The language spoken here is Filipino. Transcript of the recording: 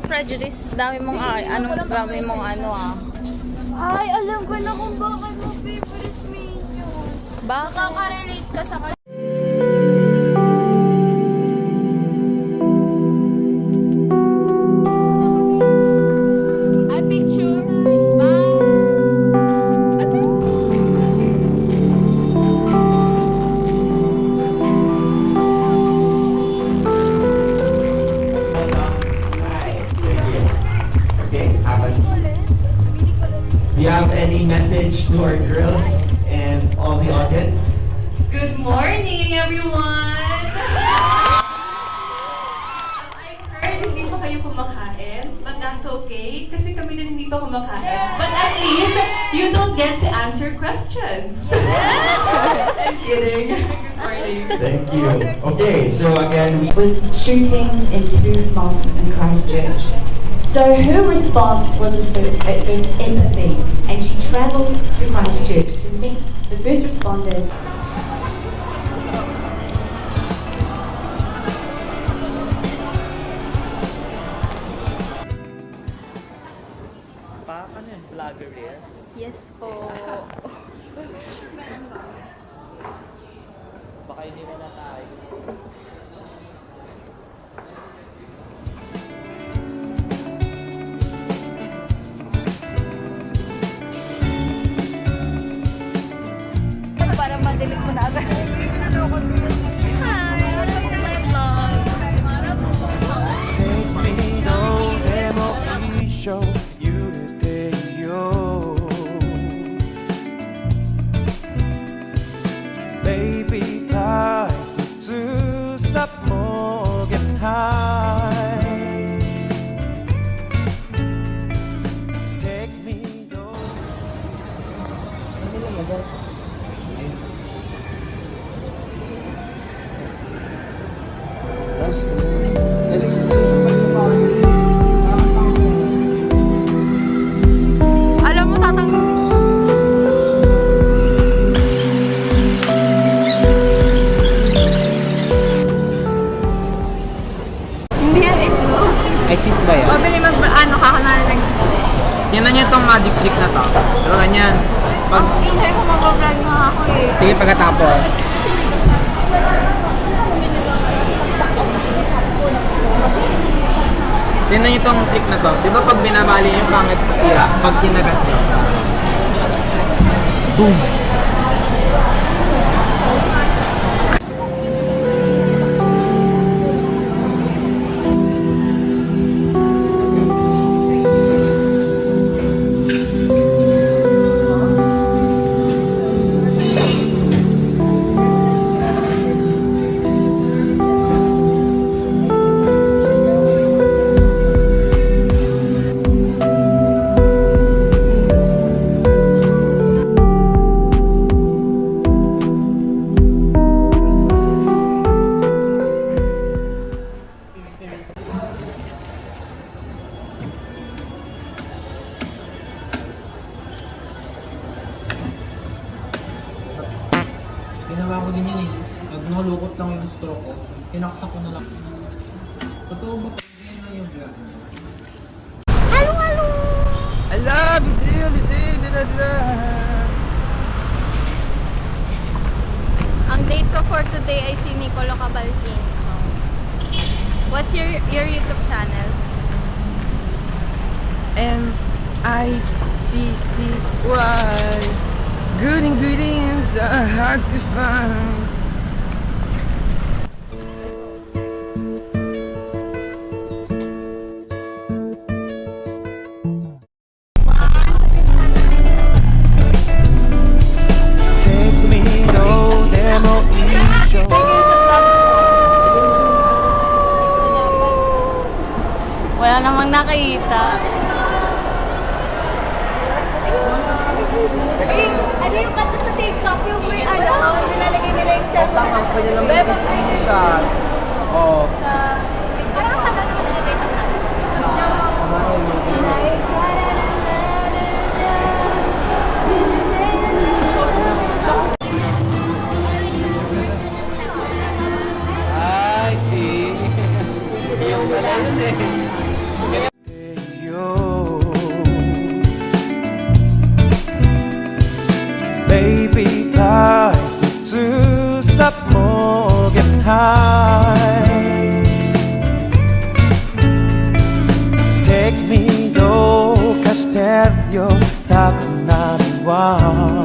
prejudice. Dami mong, anong dami mong ano Ay, alam ko na kung bakit mo favorite Minions. Bakit? Nakaka-relate ka sa kanya. Do you have any message to our girls and all the audience? Good morning, everyone! I heard hindi pa kayo kumakain, but that's okay, kasi kami din hindi pa kumakain. But at least, you don't get to answer questions. I'm kidding. Good morning. Thank you. Okay, so again, we was shooting in 2 months in Christchurch. So her response was empathy, and she travelled to Christchurch to meet the first responders. Ano yung vlogger yes? Yes po. Baka hindi mo na tayo. Para madilig mo na agad. Hi! Welcome to my vlog. Take me no show you yo. Baby, I to stop more get high. Take me no. Alam mo, tatang... Hindi yan itlog. Ay, cheese ba yan? Mabili ano ka lang. Yan na niya itong magic trick na to. Pero ganyan. Pag... Hindi ko mag-vlog nga ako eh. Sige, pagkatapos. Tingnan niyo itong trick na to. Di ba pag binabali yung pangit tira, pag kinagat nyo. Boom! Ginawa ko din yan eh. Pag nalukot lang yung stroke ko, tinaksak ko na lang. Totoo ba? Ganyan lang yung vlog. I love you, dear. Ang date ko for today ay si Nicolo Cabalkin. What's your YouTube channel? M-I-C-C-Y. Good ingredients are hard to find. Take me no demo show. Wala namang nakita. Ano yung kanta sa TikTok? Yung may nilalagay nila yung cellphone. Tama, pwede lang mag-screenshot. Oo. Parang kanta naman nila may kanta. I see. Yung pala yun eh. Baby tayo susap mo get high Take me どうかしてるよたくなるわ